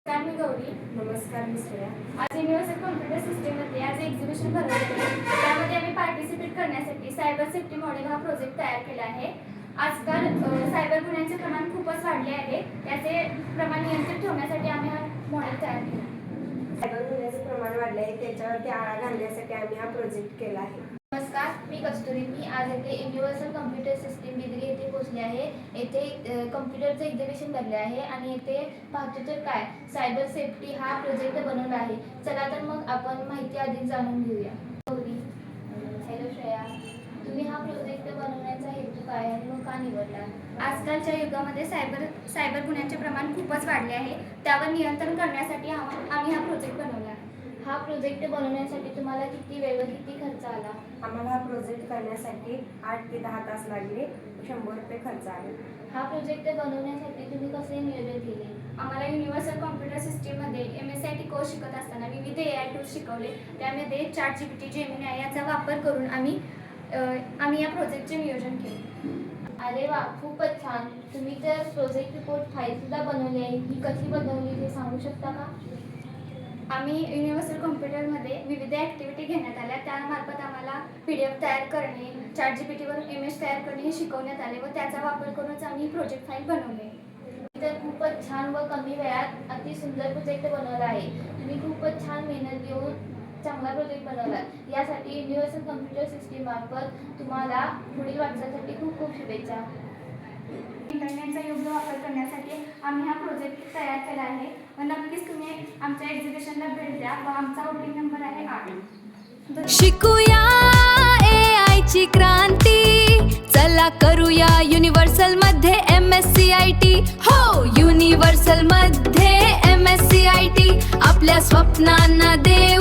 नमस्कार, मी गौरी. नमस्कार मी श्रेया. आज युनिव्हर्सल कॉम्प्युटर सिस्टीममध्ये आज एक्झिबिशन भरवले आहे. त्यामध्ये आम्ही पार्टिसिपेट करण्यासाठी सायबर सेफ्टी मॉडेल हा प्रोजेक्ट तयार केला आहे. आजकाल सायबर गुन्ह्यांचे प्रमाण खूपच वाढले आहे. त्याचे प्रमाण नियंत्रित ठेवण्यासाठी आम्ही हा मॉडेल तयार केला. सायबर गुन्ह्याचे प्रमाण वाढले आहे, त्याच्यावरती आळा घालण्यासाठी आम्ही हा प्रोजेक्ट केला आहे. नमस्कार, मी कस्तुरी. मी आज येथे युनिव्हर्सल कॉम्प्युटर सिस्टीम बिदरी येथे पोहोचले आहे. येथे कॉम्प्युटरचं एक्झिबिशन भरले आहे आणि येथे पाहतो तर काय सायबर सेफ्टी हा प्रोजेक्ट बनवला आहे. चला तर मग आपण माहिती अधिक जाणून घेऊया. गौरी. हॅलो श्रेया, तुम्ही हा प्रोजेक्ट बनवण्याचा हेतू काय आणि मग का निवडला? आजकालच्या युगामध्ये सायबर गुन्ह्यांचे प्रमाण खूपच वाढले आहे. त्यावर नियंत्रण करण्यासाठी आम्ही हा प्रोजेक्ट बनवला. हा प्रोजेक्ट बनवण्यासाठी तुम्हाला किती वेळ व किती खर्च आला? आम्हाला हा प्रोजेक्ट करण्यासाठी 8 ते 10 तास लागले. 100 रुपये खर्च आले. हा प्रोजेक्ट बनवण्यासाठी तुम्ही कसे नियोजन केले? आम्हाला युनिव्हर्सल कॉम्प्युटर सिस्टीममध्ये MSIT कोर्स शिकत असताना विविध AI टूल्स शिकवले. त्यामध्ये ChatGPT, जेमिनी याचा वापर करून आम्ही या प्रोजेक्टचे नियोजन केले. अरे वा, खूपच छान. तुम्ही तर प्रोजेक्ट रिपोर्ट फाईल सुद्धा बनवली आहे. ही कशी बनवली ते सांगू शकता का? आम्ही युनिव्हर्सल कॉम्प्युटरमध्ये विविध ॲक्टिव्हिटी घेण्यात आल्या. त्यामार्फत आम्हाला PDF तयार करणे, ChatGPTवरून इमेज तयार करणे हे शिकवण्यात आले व त्याचा वापर करूनच आम्ही प्रोजेक्ट फाईल बनवले. तर खूपच छान व कमी वेळात अति सुंदर प्रोजेक्ट बनवला आहे. तुम्ही खूपच छान मेहनत घेऊन चांगला प्रोजेक्ट बनवला. यासाठी युनिव्हर्सल कॉम्प्युटर सिस्टीम मार्फत तुम्हाला पुढील वाटचालीसाठी खूप खूप शुभेच्छा. इंटरनेटचा योग्य वापर करण्यासाठी आम्ही हा प्रोजेक्ट तयार केला आहे व नक्कीच तुम्ही आमच्या एक्झिबिशनला भेट द्या व आमचा वोटिंग नंबर आहे 8. शिकूया AI ची क्रांती, चला करूया युनिव्हर्सल मध्ये MSCIT. हो, युनिव्हर्सल मध्ये MSCIT आपल्या स्वप्नांना देऊ